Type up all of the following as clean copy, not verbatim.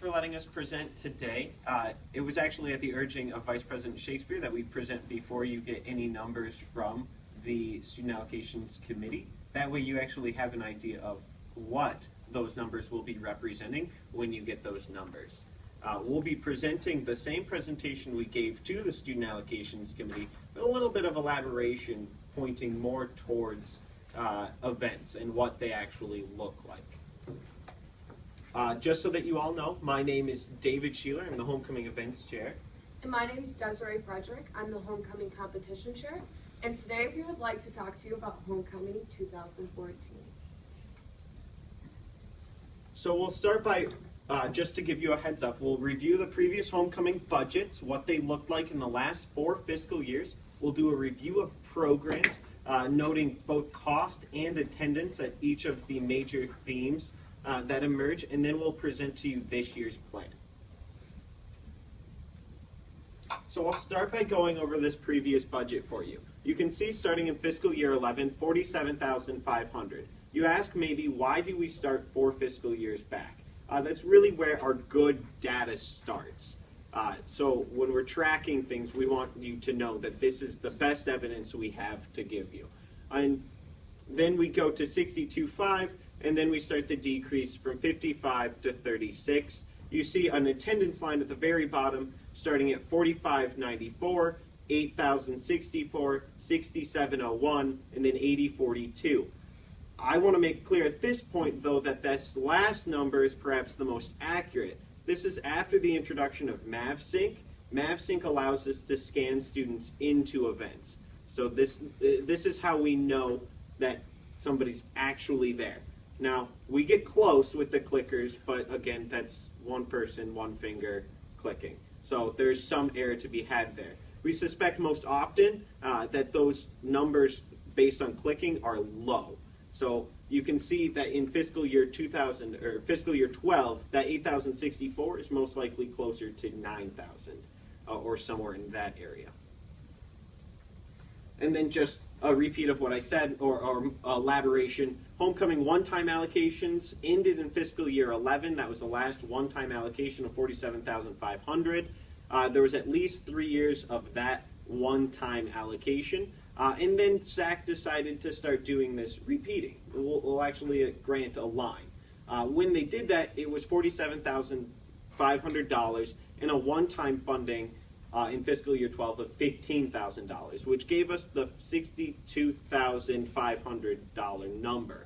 for letting us present today. It was actually at the urging of Vice President Shakespeare that we present before you get any numbers from the Student Allocations Committee. That way you actually have an idea of what those numbers will be representing when you get those numbers. We'll be presenting the same presentation we gave to the Student Allocations Committee, with a little bit of elaboration pointing more towards events and what they actually look like. Just so that you all know, my name is David Sheeler. I'm the Homecoming Events Chair. And my name is Desiree Frederick. I'm the Homecoming Competition Chair. And today we would like to talk to you about Homecoming 2014. So we'll start by, just to give you a heads up, we'll review the previous homecoming budgets, what they looked like in the last 4 fiscal years. We'll do a review of programs, noting both cost and attendance at each of the major themes that emerge, and then we'll present to you this year's plan. So I'll start by going over this previous budget for you. You can see starting in fiscal year 11, $47,500. You ask maybe, why do we start 4 fiscal years back? That's really where our good data starts. So when we're tracking things, we want you to know that this is the best evidence we have to give you. And then we go to 62.5, and then we start the decrease from 55 to 36. You see an attendance line at the very bottom starting at 45.94, 8,064, 67.01, and then 80.42. I want to make clear at this point, though, that this last number is perhaps the most accurate. This is after the introduction of MavSync. MavSync allows us to scan students into events. So this is how we know that somebody's actually there. Now, we get close with the clickers, but again, that's one person, one finger clicking. So there's some error to be had there. We suspect most often that those numbers based on clicking are low. So you can see that in fiscal year 2000 or fiscal year 12, that 8,064 is most likely closer to 9,000 or somewhere in that area. And then just a repeat of what I said, or elaboration. Homecoming one-time allocations ended in fiscal year 11. That was the last one-time allocation of $47,500. There was at least 3 years of that one-time allocation. And then SAC decided to start doing this repeating. We'll actually grant a line. When they did that, it was $47,500 and a one-time funding in fiscal year 12 of $15,000, which gave us the $62,500 number.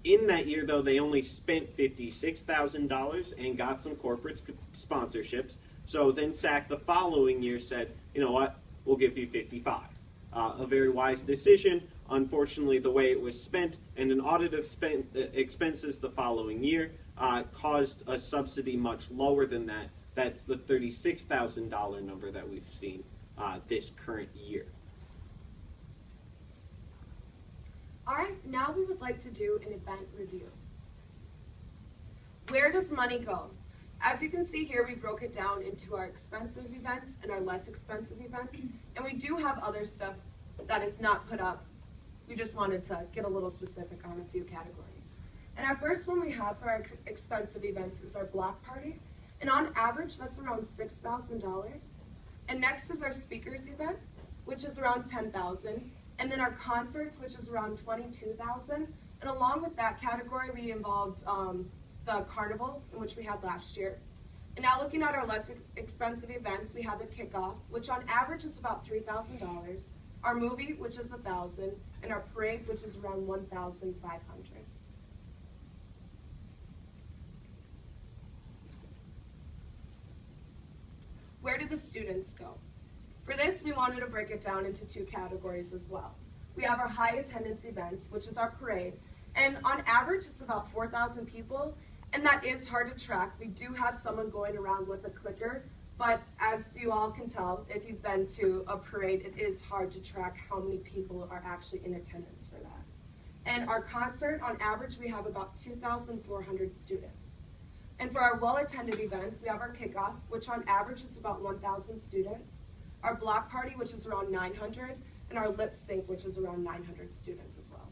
In that year, though, they only spent $56,000 and got some corporate sponsorships. So then SAC the following year said, you know what, we'll give you 55. A very wise decision. Unfortunately, the way it was spent and an audit of expenses the following year caused a subsidy much lower than that. That's the $36,000 number that we've seen this current year. All right, now we would like to do an event review. Where does money go? As you can see here, we broke it down into our expensive events and our less expensive events. And we do have other stuff that is not put up. We just wanted to get a little specific on a few categories. And our first one we have for our expensive events is our block party. And on average, that's around $6,000. And next is our speakers event, which is around $10,000. And then our concerts, which is around $22,000. And along with that category, we involved the carnival, in which we had last year. And now looking at our less expensive events, we have the kickoff, which on average is about $3,000. Our movie, which is $1,000, and our parade, which is around $1,500. Where do the students go? For this, we wanted to break it down into 2 categories as well. We have our high attendance events, which is our parade, and on average, it's about 4,000 people, and that is hard to track. We do have someone going around with a clicker, but as you all can tell, if you've been to a parade, it is hard to track how many people are actually in attendance for that. And our concert, on average, we have about 2,400 students. And for our well-attended events, we have our kickoff, which on average is about 1,000 students, our block party, which is around 900, and our lip sync, which is around 900 students as well.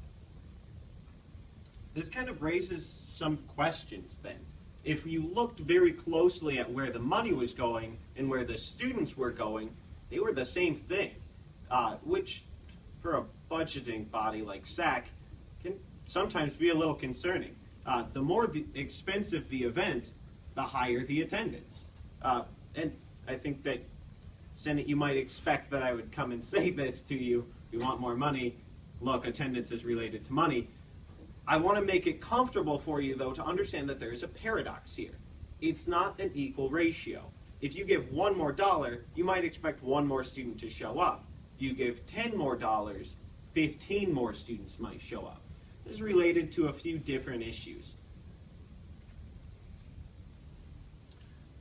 This kind of raises some questions then. if you looked very closely at where the money was going and where the students were going, they were the same thing, which for a budgeting body like SAC can sometimes be a little concerning. The more expensive the event, the higher the attendance. And I think that, Senate, you might expect that I would come and say this to you. You want more money, look, attendance is related to money. I want to make it comfortable for you, though, to understand that there is a paradox here. It's not an equal ratio. If you give $1 more, you might expect 1 more student to show up. You give $10 more, 15 more students might show up. This is related to a few different issues.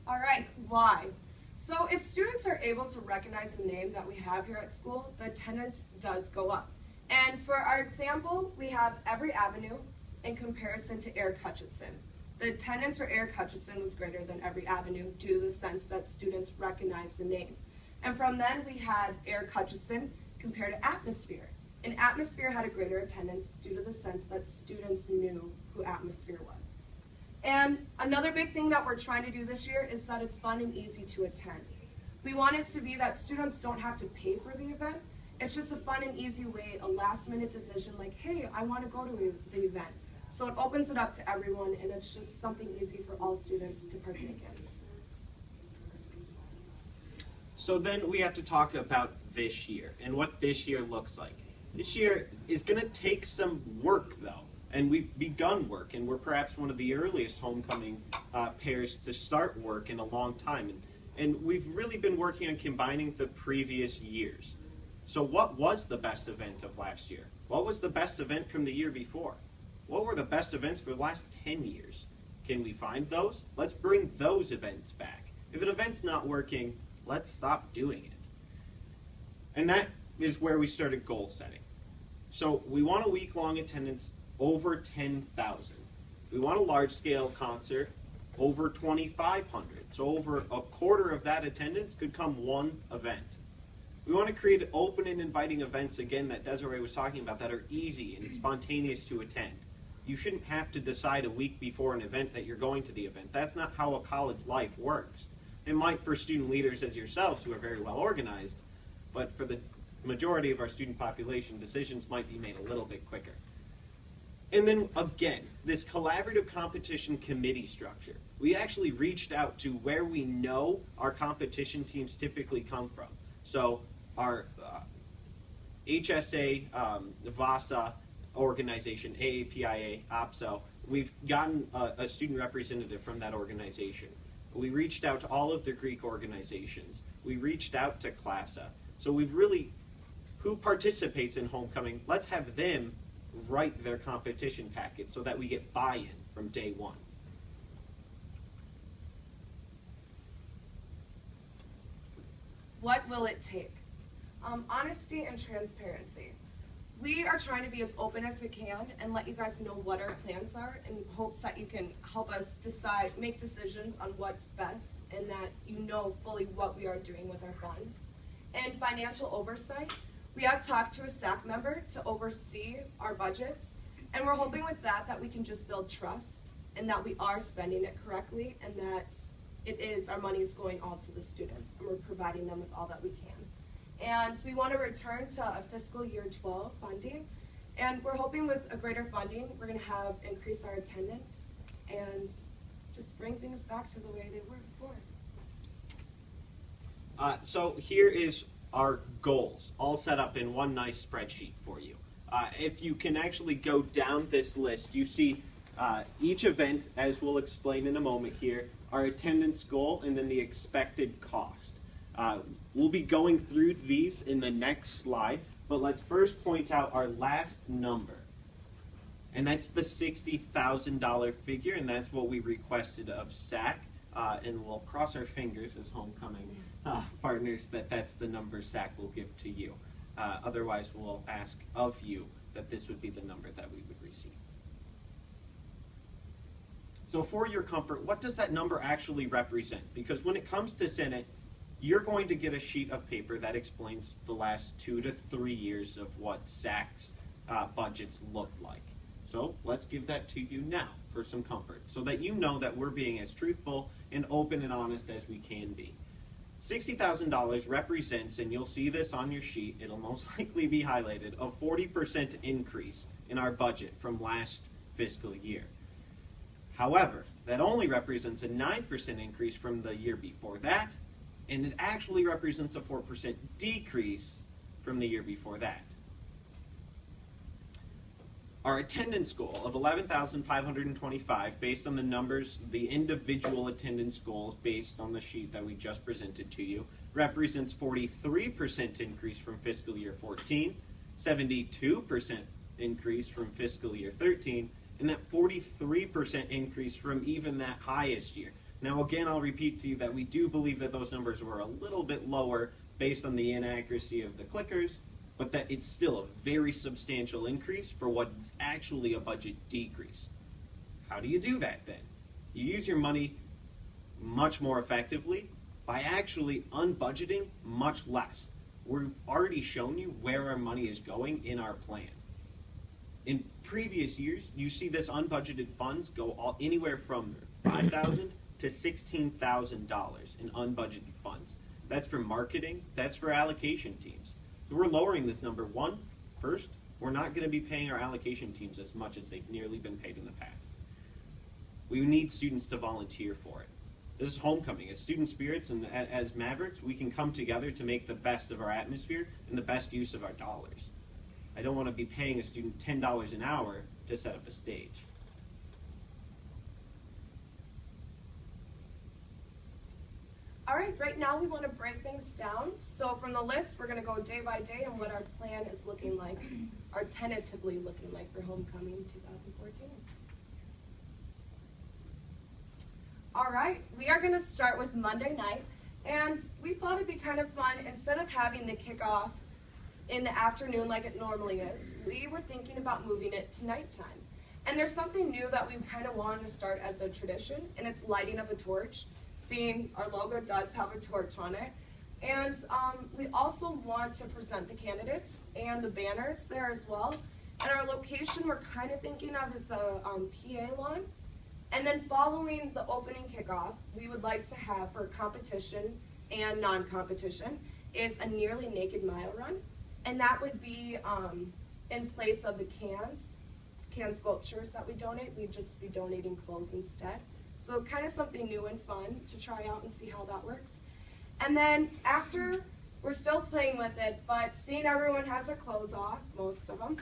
All right, why? So if students are able to recognize the name that we have here at school, the attendance does go up. And for our example, we have Every Avenue in comparison to Eric Hutchinson. The attendance for Eric Hutchinson was greater than Every Avenue due to the sense that students recognized the name. And from then we had Eric Hutchinson compared to Atmosphere. And Atmosphere had a greater attendance due to the sense that students knew who Atmosphere was. And another big thing that we're trying to do this year is that it's fun and easy to attend. We want it to be that students don't have to pay for the event. It's just a fun and easy way, a last-minute decision like, hey, I want to go to the event. So it opens it up to everyone, and it's just something easy for all students to partake in. So then we have to talk about this year and what this year looks like. This year is going to take some work, though. And we've begun work, and we're perhaps one of the earliest homecoming pairs to start work in a long time. And we've really been working on combining the previous years. So what was the best event of last year? What was the best event from the year before? What were the best events for the last 10 years? Can we find those? Let's bring those events back. If an event's not working, let's stop doing it. And that is where we started goal setting. So we want a week-long attendance over 10,000. We want a large-scale concert over 2,500. So over a quarter of that attendance could come one event. We want to create open and inviting events, again, that Desiree was talking about, that are easy and spontaneous to attend. You shouldn't have to decide a week before an event that you're going to the event. That's not how a college life works. It might for student leaders as yourselves who are very well organized, but for the majority of our student population, decisions might be made a little bit quicker. And then again, this collaborative competition committee structure. We actually reached out to where we know our competition teams typically come from. So our HSA, VASA organization, AAPIA, OPSO, we've gotten a student representative from that organization. We reached out to all of the Greek organizations. We reached out to CLASA. So we've really, who participates in homecoming, let's have them write their competition packet so that we get buy-in from day one. What will it take? Honesty and transparency. We are trying to be as open as we can and let you guys know what our plans are in hopes that you can help us decide, make decisions on what's best and that you know fully what we are doing with our funds. And financial oversight. We have talked to a SAC member to oversee our budgets, and we're hoping with that we can just build trust and that we are spending it correctly and that our money is going all to the students and we're providing them with all that we can. And we want to return to a fiscal year 12 funding, and we're hoping with a greater funding, we're going to increase our attendance and just bring things back to the way they were before. So here is our goals, all set up in one nice spreadsheet for you. If you can actually go down this list, you see each event, as we'll explain in a moment here, our attendance goal, and then the expected cost. We'll be going through these in the next slide, but let's first point out our last number. And that's the $60,000 figure, and that's what we requested of SAC. And we'll cross our fingers as homecoming partners that that's the number SAC will give to you. Otherwise, we'll ask of you that this would be the number that we would receive. So for your comfort, what does that number actually represent? Because when it comes to Senate, you're going to get a sheet of paper that explains the last 2 to 3 years of what SAC's budgets looked like. So let's give that to you now. for some comfort, so that you know that we're being as truthful and open and honest as we can be. $60,000 represents, and you'll see this on your sheet, it'll most likely be highlighted, a 40% increase in our budget from last fiscal year. However, that only represents a 9% increase from the year before that, and it actually represents a 4% decrease from the year before that. Our attendance goal of 11,525, based on the numbers, the individual attendance goals based on the sheet that we just presented to you, represents 43% increase from fiscal year 14, 72% increase from fiscal year 13, and that 43% increase from even that highest year. Now again, I'll repeat to you that we do believe that those numbers were a little bit lower based on the inaccuracy of the clickers, but that it's still a very substantial increase for what's actually a budget decrease. How do you do that then? You use your money much more effectively by actually unbudgeting much less. We've already shown you where our money is going in our plan. In previous years, you see this unbudgeted funds go anywhere from $5,000 to $16,000 in unbudgeted funds. That's for marketing, that's for allocation teams. So we're lowering this number. First, we're not going to be paying our allocation teams as much as they've nearly been paid in the past. We need students to volunteer for it. This is homecoming. As student spirits and as Mavericks, we can come together to make the best of our atmosphere and the best use of our dollars. I don't want to be paying a student $10 an hour to set up a stage. All right, right now we want to break things down. So from the list, we're going to go day by day on what our plan is looking like, or tentatively looking like for homecoming 2014. All right, we are going to start with Monday night, and we thought it'd be kind of fun, instead of having the kickoff in the afternoon like it normally is, we were thinking about moving it to nighttime. And there's something new that we kind of wanted to start as a tradition, and it's lighting of a torch. Seeing our logo does have a torch on it. And we also want to present the candidates and the banners there as well. And our location we're kind of thinking of is a PA lawn. And then following the opening kickoff, we would like to have, for competition and non-competition, is a nearly naked mile run. And that would be in place of the can sculptures that we donate. We'd just be donating clothes instead. So kind of something new and fun to try out and see how that works. And then after, we're still playing with it, but seeing everyone has their clothes off, most of them,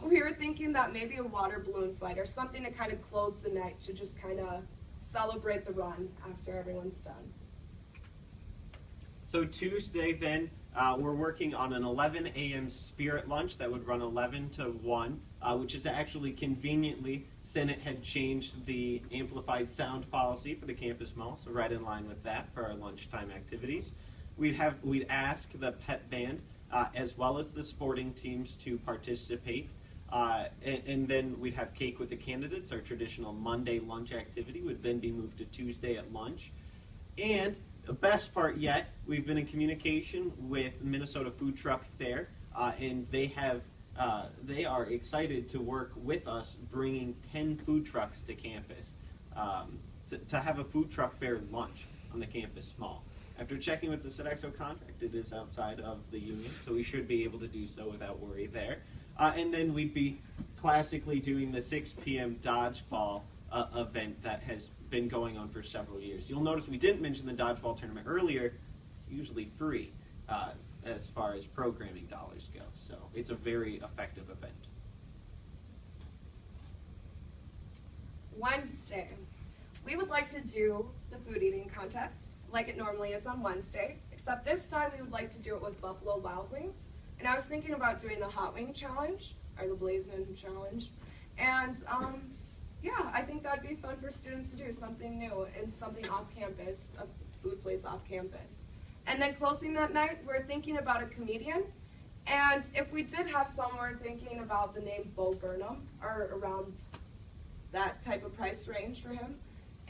we were thinking that maybe a water balloon fight or something to kind of close the night to just kind of celebrate the run after everyone's done. So Tuesday then, we're working on an 11 a.m. spirit lunch that would run 11 to 1, which is actually conveniently, Senate had changed the amplified sound policy for the campus mall, so right in line with that for our lunchtime activities. We'd ask the pep band as well as the sporting teams to participate, and then we'd have cake with the candidates. Our traditional Monday lunch activity would then be moved to Tuesday at lunch. And the best part yet, we've been in communication with Minnesota Food Truck Fair, and they are excited to work with us bringing 10 food trucks to campus to have a food truck fair lunch on the campus mall. After checking with the Sodexo contract, it is outside of the union, so we should be able to do so without worry there. And then we'd be classically doing the 6 p.m. dodgeball event that has been going on for several years. You'll notice we didn't mention the dodgeball tournament earlier. It's usually free as far as programming dollars go, so it's a very effective event. Wednesday, we would like to do the food eating contest like it normally is on Wednesday, except this time we would like to do it with Buffalo Wild Wings. And I was thinking about doing the Hot Wing Challenge, or the Blazin' Challenge. And yeah, I think that'd be fun for students to do, something new and something off campus, a food place off campus. And then closing that night, we're thinking about a comedian. And if we did have someone thinking about the name Bo Burnham, or around that type of price range for him.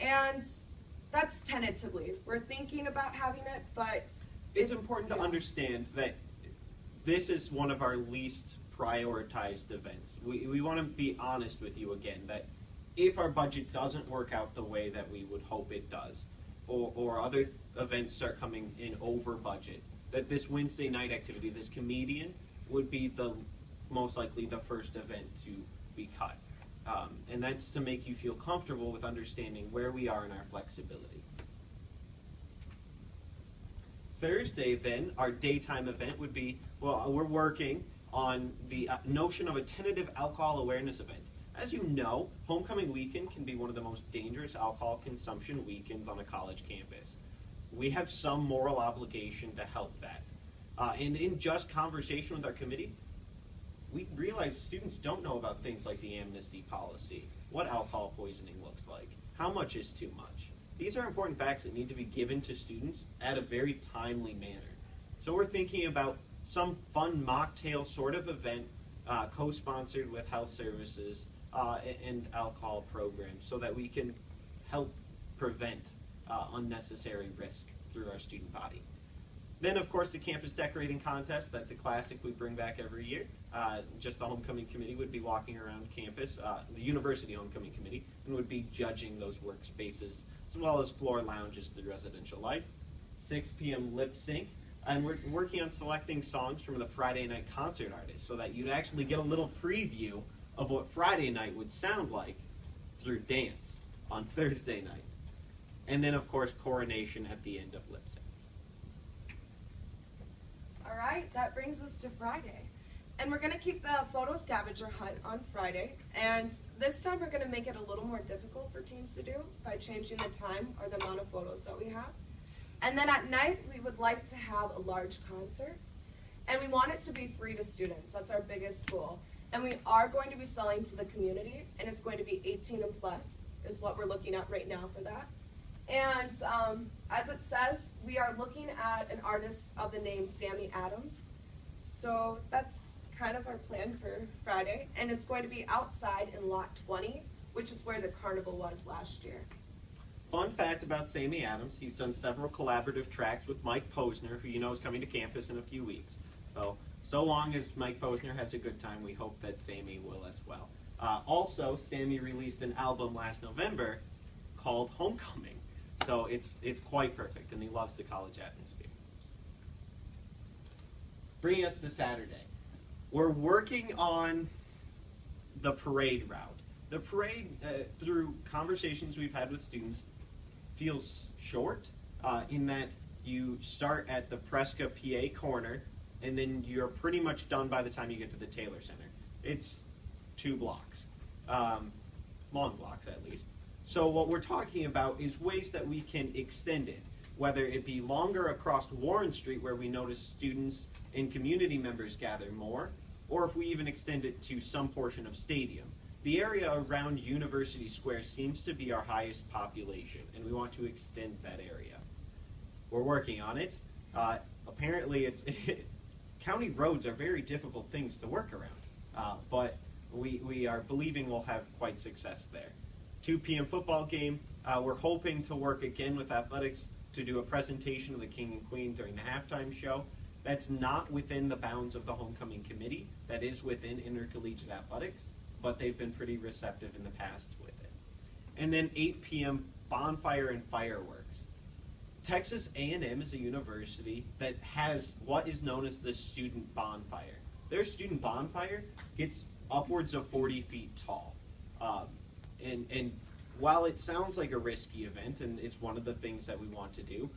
And that's tentatively. We're thinking about having it, but it's important to understand that this is one of our least prioritized events. We want to be honest with you again, that if our budget doesn't work out the way that we would hope it does, or other events start coming in over budget, that this Wednesday night activity, this comedian, would be the most likely the first event to be cut. And that's to make you feel comfortable with understanding where we are in our flexibility. Thursday, then, our daytime event would be, well, we're working on the notion of a tentative alcohol awareness event. As you know, homecoming weekend can be one of the most dangerous alcohol consumption weekends on a college campus. We have some moral obligation to help that. And in just conversation with our committee, we realize students don't know about things like the amnesty policy, what alcohol poisoning looks like, how much is too much. These are important facts that need to be given to students at a very timely manner. So we're thinking about some fun mocktail sort of event co-sponsored with health services and alcohol programs so that we can help prevent unnecessary risk through our student body. Then, of course, the campus decorating contest. That's a classic we bring back every year. Just the homecoming committee would be walking around campus, the university homecoming committee, and would be judging those workspaces as well as floor lounges through residential life. 6 p.m. lip sync. And we're working on selecting songs from the Friday night concert artists so that you'd actually get a little preview of what Friday night would sound like through dance on Thursday night. And then, of course, coronation at the end of lip sync. All right, that brings us to Friday. And we're going to keep the photo scavenger hunt on Friday. And this time we're going to make it a little more difficult for teams to do by changing the time or the amount of photos that we have. And then at night, we would like to have a large concert. And we want it to be free to students. That's our biggest goal. And we are going to be selling to the community, and it's going to be 18 and plus is what we're looking at right now for that. And as it says, we are looking at an artist of the name Sammy Adams. So that's kind of our plan for Friday. And it's going to be outside in lot 20, which is where the carnival was last year. Fun fact about Sammy Adams, he's done several collaborative tracks with Mike Posner, who you know is coming to campus in a few weeks. So long as Mike Posner has a good time, we hope that Sammy will as well. Also, Sammy released an album last November called Homecoming. So it's quite perfect, and he loves the college atmosphere. Bringing us to Saturday. We're working on the parade route. The parade, through conversations we've had with students, feels short in that you start at the Presca PA corner, and then you're pretty much done by the time you get to the Taylor Center. It's 2 blocks, long blocks at least. So what we're talking about is ways that we can extend it, whether it be longer across Warren Street where we notice students and community members gather more, or if we even extend it to some portion of Stadium. The area around University Square seems to be our highest population, and we want to extend that area. We're working on it. Apparently, county roads are very difficult things to work around, but we are believing we'll have quite success there. 2 p.m. football game. We're hoping to work again with athletics to do a presentation of the King and Queen during the halftime show. That's not within the bounds of the homecoming committee. That is within intercollegiate athletics, but they've been pretty receptive in the past with it. And then 8 p.m. bonfire and fireworks. Texas A&M is a university that has what is known as the student bonfire. Their student bonfire gets upwards of 40 feet tall. And while it sounds like a risky event, and it's one of the things that we want to do,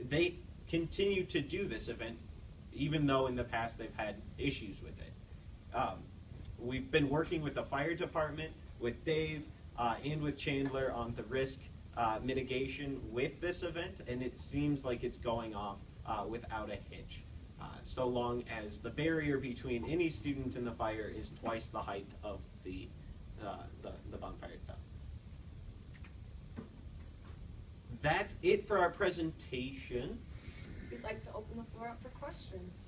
they continue to do this event, even though in the past they've had issues with it. We've been working with the fire department, with Dave, and with Chandler on the risk mitigation with this event, and it seems like it's going off without a hitch. So long as the barrier between any student and the fire is twice the height of the bonfire itself. That's it for our presentation. We'd like to open the floor up for questions.